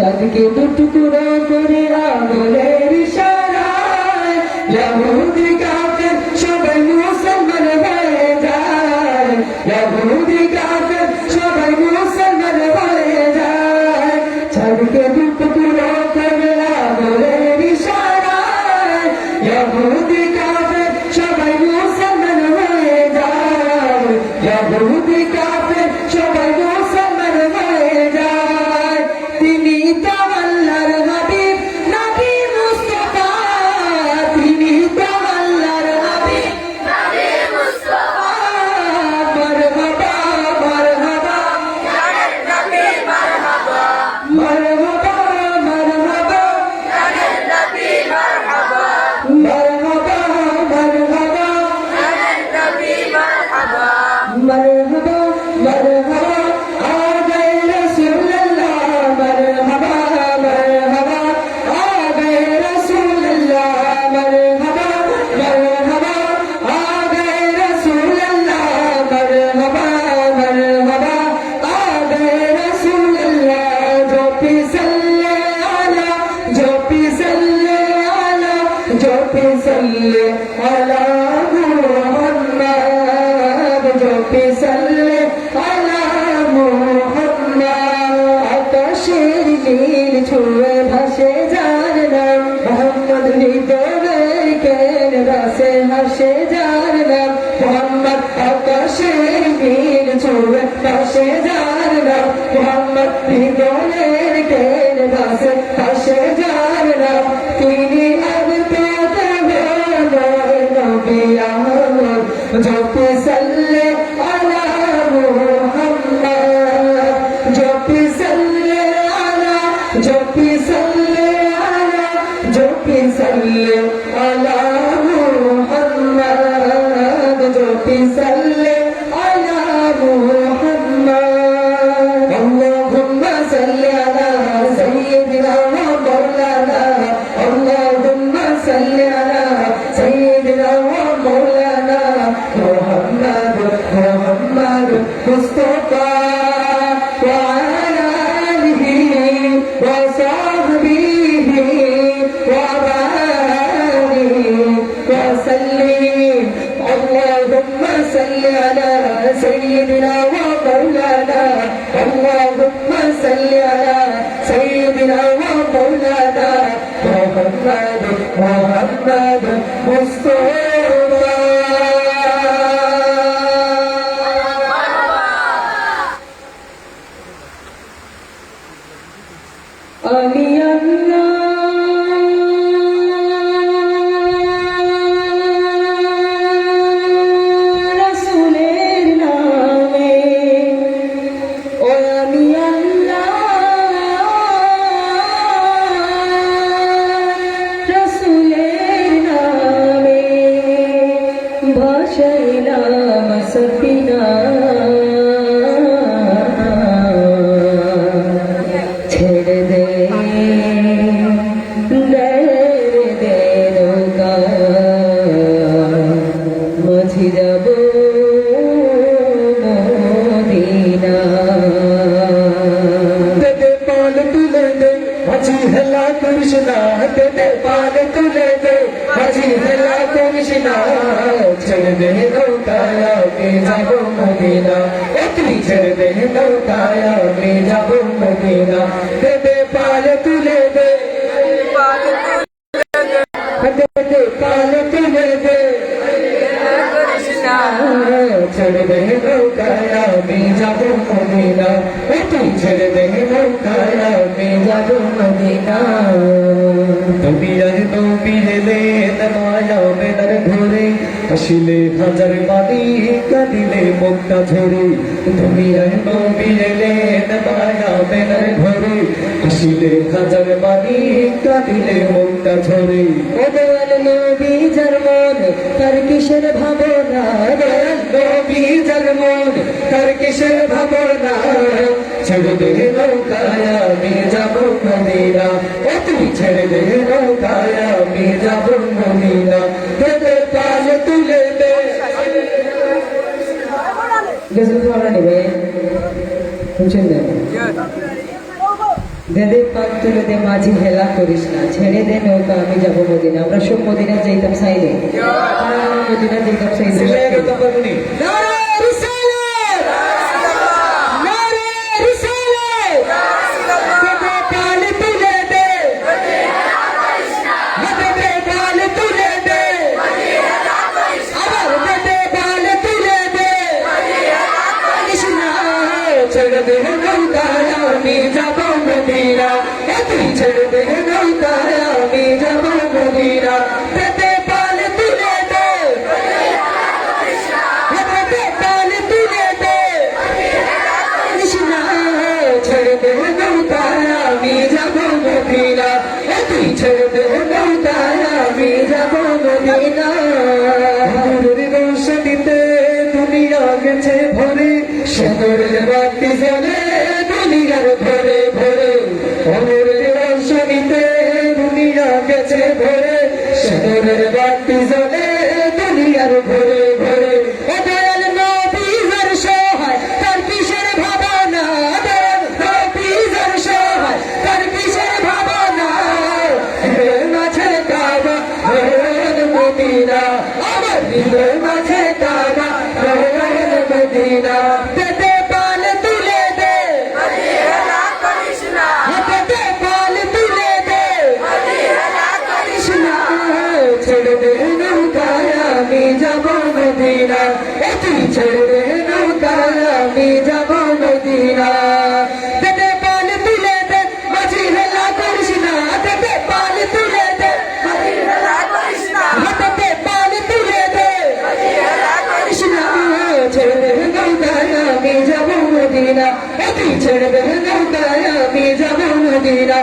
চাঁদকে দুটুকরা করে আঙুলের ইশারায় ইহুদি কাফের সবাই মুসলমান হয়ে যায়, ইহুদি কাফের সবাই মুসলমান হয়ে যায়। চাঁদকে দুটুকরা করে আঙুলের ইশারায় ইহুদি কাফের সবাই মুসলমান হয়ে যায়, ইহুদি কাফের সবাই মুসলমান হয়ে যায়। তিনি তো আল্লাহর হাবিব নবী মুস্তাফা, তিনি তো আল্লাহর হাবিব নবী মুস্তাফা। মারহাবা মারহাবা ইয়া নবী মারহাবা, মারহাবা মারহাবা ইয়া নবী মারহাবা, মারহাবা মারহাবা ইয়া নবী মারহাবা, মারহাবা মারহাবা আ গয়ে রাসূলুল্লাহ, মারহাবা মারহাবা আ গয়ে রাসূলুল্লাহ, মারহাবা মারহাবা আ গয়ে রাসূলুল্লাহ, মারহাবা মারহাবা আ গয়ে রাসূলুল্লাহ। जो भी सल्ले अला, जो भी सल्ले अला, जो भी सल्ले अला मुहम्मद, जो भी सल्ले अला मुहम्मद। আকাশের নীল ছুঁয়ে ভাসে যার নাম মোহাম্মদ, হৃদয়ের কেন রাসে হাসে যার নাম মোহাম্মদ। আকাশের নীল ছুঁয়ে ভাসে যার নাম মোহাম্মদ, হৃদয়ের কেন রাসে হাসে যার নাম। তিনি अब पैदा हुए नबी अहमद, जो भी सल्ले अला मुहम्मद, जो भी सल्ले अला, जो भी सल्ले अला, जो भी सल्ले अला मुहम्मद, जो भी सल्ले अला मुहम्मद। अल्लाहुम्मा सल्ली अला सय्यिदिना व मौलाना, अल्लाहुम्मा सल्ली अला सय्यिदिना व मौलाना मुहम्मद, मुहम्मद मुस्तफा व अला आलिहि व सहबिहि व बारिक व सल्लिम। अल्लाहुम्मा सल्ली अला सय्यिदिना व मौलाना, अल्लाहुम्मा सल्ली अला सय्यिदिना व मौलाना मुहम्मद, मुहम्मद मुस्तफा। আমি রাসূলের নামে, ও আমি রাসূলের নামে ভাসাইলাম সফিনা। ছেড়ে দে দে নৌকা, মাঝি যাব মদিনা। দে পাল তুলে দে মাঝি হেলা করিস না, দে পাল তুলে দে মাঝি হেলা করিস না। ছেড়ে দে নৌকায় আমি যাব মদিনা, ও তুই ছেড়ে দে নৌকায় আমি যাব মদিনা। দে পাল তুলে দে, পাল তুলে দে, ছেড়ে দে নৌকায় আমি যাব মদিনা, ও তুই ছেড়ে দে নৌকায় আমি যাব মদিনা। তুমি আর নবী এলে মায়া বেনার ঘরে, হাসিলে হাজার বাণী কাঁদিলে মুক্তা ঝরে। তুমি আর নবী এলে মায়া বেনার ঘরে, হাসিলে হাজার বাণী কাঁদিলে মুক্তা ঝরে। ও দয়াল নবী যার মন তার কিসের ভাবনা, দয়াল নবী যার মন তার কিসের ভাবনা। ছেড়ে দে নৌকায় আমি যাব মদিনা, ও তুই ছেড়ে দে নৌকায় আমি যাব মদিনা। দে পাল তুলে দে। গজল পড়া নেবে শুনছেন না? দেদে পাক তুলে দে মাঝি হেলা করিস না, ছেড়ে দে নৌকা আমি যাব মদিনা। আমরা সব মদিনা যাইতাম চাইলে, মদিনা যাইতাম চাইলে। নারে রিসালাত, নারে রিসালাত, দেদে পাল তুলে দে, দেদে পাল তুলে দে, আবার দেদে পাল তুলে দে, কৃষ্ণ ছেড়ে দে নৌকা আমি যাব মদিনা, তুই ছেড়ে দে নৌকা আমি যাব মদিনা, দেদে পাল তুলে দে, দেদে পাল তুলে দে, কৃষ্ণ ছেড়ে দে নৌকা আমি যাব মদিনা, তুই ছেড়ে দে নৌকা আমি যাব মদিনা। রোশনীতে দুনিয়া গেছে ভরে, সাগরের বাতি জ্বলে দুনিয়ার ভরে ভরে, অমরের রোশনীতে দুনিয়া গেছে ভরে, সাগরের বাতি জ্বলে দুনিয়ার ভরে ভরে। ও দয়াল নবী যার সহায় তার কিসের ভাবনা, দয়াল নবী যার সহায় তার কিসের ভাবনা, হৃদয়ের মাঝে কাবা রোহান মদিনা, আমার হৃদয়ের মাঝে কাবা রোহান মদিনা, দেদে পাল তুলে দে, দেদে পাল তুলে দে, কৃষ্ণ ছেড়ে দে নৌকা আমি যাব মদিনা, তুই ছেড়ে দে নৌকা আমি যাব মদিনা, দেদে পাল তুলে দে মাঝি হেলা করিস না, দেদে পাল তুলে দে, দেদে পাল তুলে দে, কৃষ্ণ ছেড়ে দে নৌকা আমি যাব মদিনা, তুই ছেড়ে দে নৌকা আমি যাব মদিনা,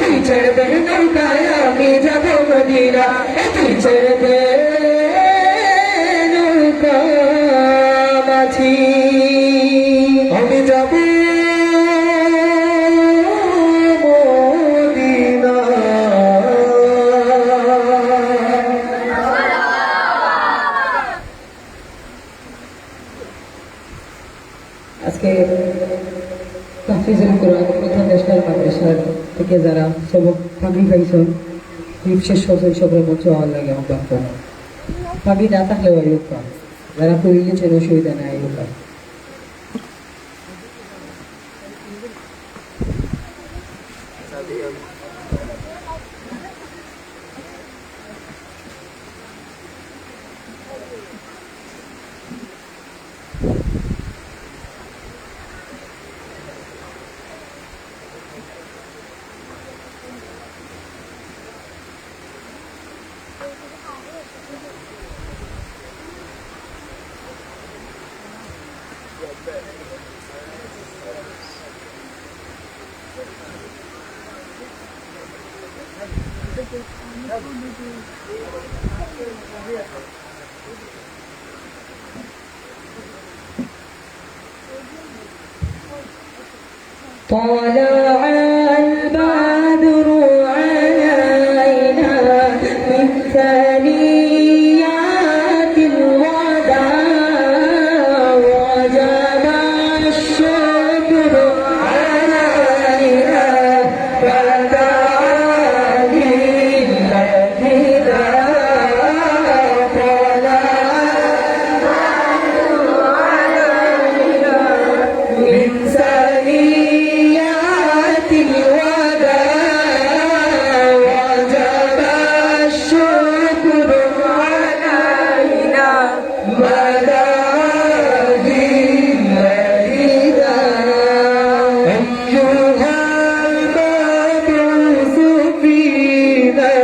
তুই ছেড়ে দে নৌকা আমি যাব মদিনা, তুই ছেড়ে দে নৌকা মাঝি আমি যাব মদিনা। আজকে তাফিজুল কোরআন প্রথম ন্যাশনাল মাদ্রাসার থেকে যারা সবক ফাঁকি পাইছেন, শেষ সবাই সবার মঞ্চ হওয়ার লাগে আমার বাপ্পা ফাঁকি না থাকলেও আয়োগা, যারা পড়িয়েছেন অসুবিধা নাই আয়োগা। طلع البدر علينا من ثنيات الوداع وجب الشكر علينا فدعا للذي دعا. طلع البدر علينا من ثنيات الوداع وجب الشكر علينا بدأ بالذي دعا. أيها المبعوث فينا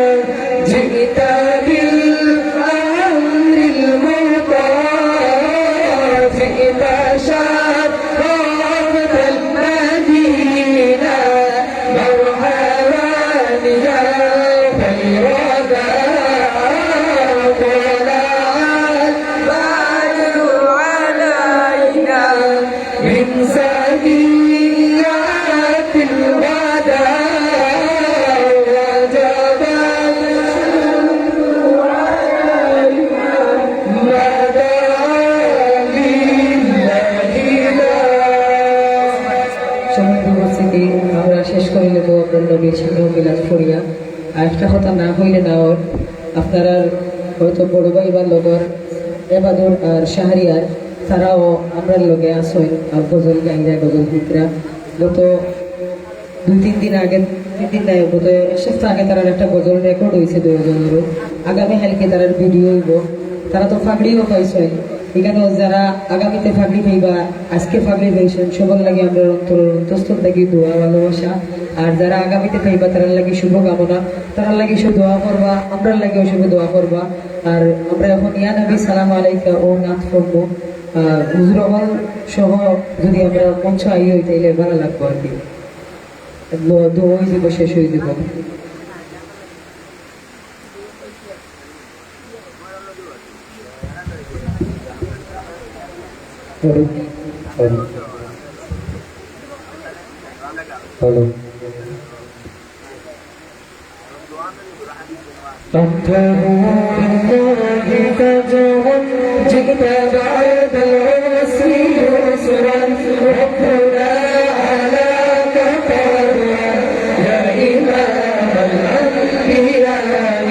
جئت بالأمر المطاع جئت شرفت المدينة مرحبا يا خير داع. طلع البدر علينا من ثنيات الوداع وجب الشكر علينا بدأ بالذي دعا. সম্মানিত উপস্থিতি, আমরা শেষ করে নেব একটা কথা না হইলে না ওর আপনারা হয়তো বড় ভাই বা লগর এবাদুর আর শাহরিয়ার তারাও আমরা লগে আসই আর গজল গাইরা গজল গীতরা গত 2-3 দিন আগে 3 দিন নাই গত এক সপ্তাহ আগে তার একটা গজল রেকর্ড হয়েছে 2 জনেরও আগামী কালকে তার ভিডিও হইব তারা তো ফাগড়িও পাইছে এখানে যারা আগামীতে ফাগড়ি পাইবা আজকে ফাগড়ি পাইছেন সবার লাগে আমরা অন্তস্থ থাকি দোয়া ভালোবাসা আর যারা আগামীতে পাইবা তারা লাগে শুভকামনা তারা লাগে শুধু দোয়া করবা আমরা লাগে শুধু দোয়া করবা আর আমরা এখন ইয়া নবী সালাম আলাইকা ও নাথ করবো হুজুর আমল সহ যদি আমরা মঞ্চ আই হই তাইলে ভালো লাগবো আর কি দোয়া হয়ে যাব শেষ হয়ে যাব হ্যালো أنت نور الله تجول جئت بعد العسر يسرا ربنا على كتابنا يا إمام الأنبياء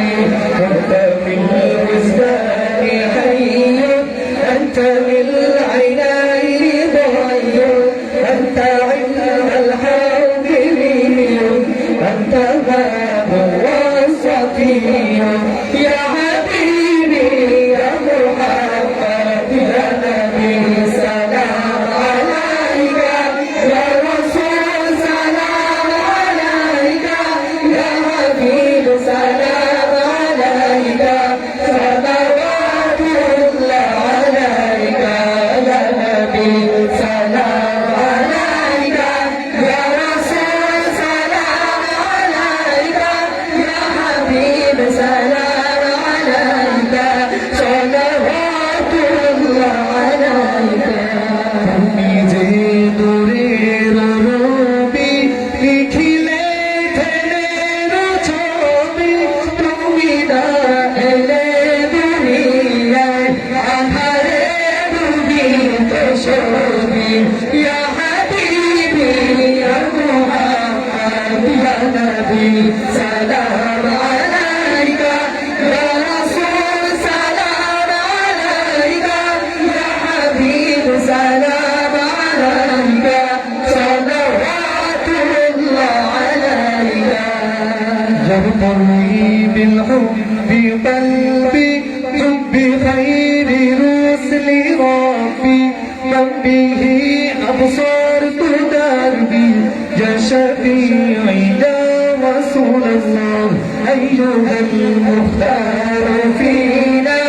أنت من الوزدان حي أنت من العينين ضي أنت علم الحاضرين أنت باب يا حبيبي يا محمد يا نبي سلام عليك يا رسول سلام عليك يا حبيب سلام عليك صلوات الله عليك يا نبي سلام عليك يا رسول سلام عليك يا حبيب سلام عليك صلوات الله عليك নিজে দূরের রবি লিখিলে ঠেলের ছবি তুমি না এলে দুনিয়ায় আধারে ডুবিত ছবি ইয়া হাবিবি ইয়া মুহাম্মদ ইয়া নবী সালাম عليك يا رسول سلام عليك يا حبيب سلام عليك صلوات الله عليك يغطرني بالحب قلبي حب خير رسل ربي من به أبصرت دربي يا شفيعي يا رسول الله أيها المختار فينا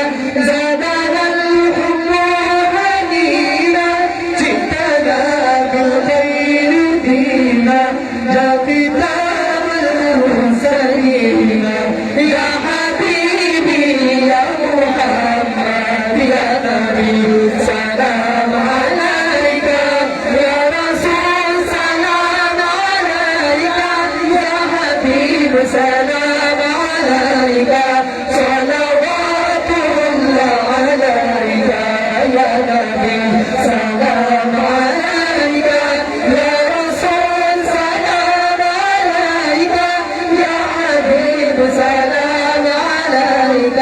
زادنا الحب هدينا جئتنا بالخير دينا يا كتاب المرسلين يا حبيبي يا محمد يا نبي سلام عليك يا رسول سلام عليك يا حبيب سلام عليك صلوات الله عليك يا نبي سلام عليك يا رسول سلام عليك يا حبيب سلام عليك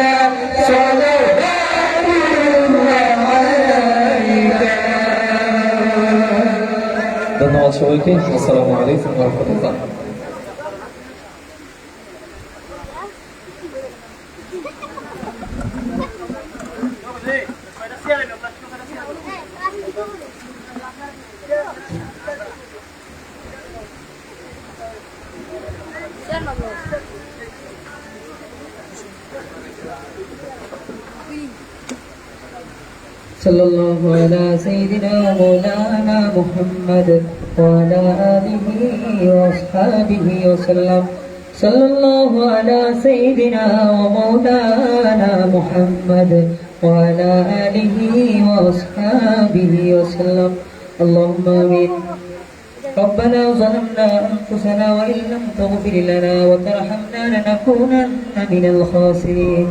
صلوات الله عليك ধন্যবাদ সবাইকে আসসালামু আলাইকুম ওয়া রাহমাতুল্লাহ صلى الله على سيدنا مولانا محمد وعلى آله وأصحابه وسلم صلى الله على سيدنا ومولانا محمد وعلى آله وأصحابه وسلم اللهم آمين ربنا ظلمنا أنفسنا وإن لم تغفر لنا وترحمنا لنكونن من الخاسرين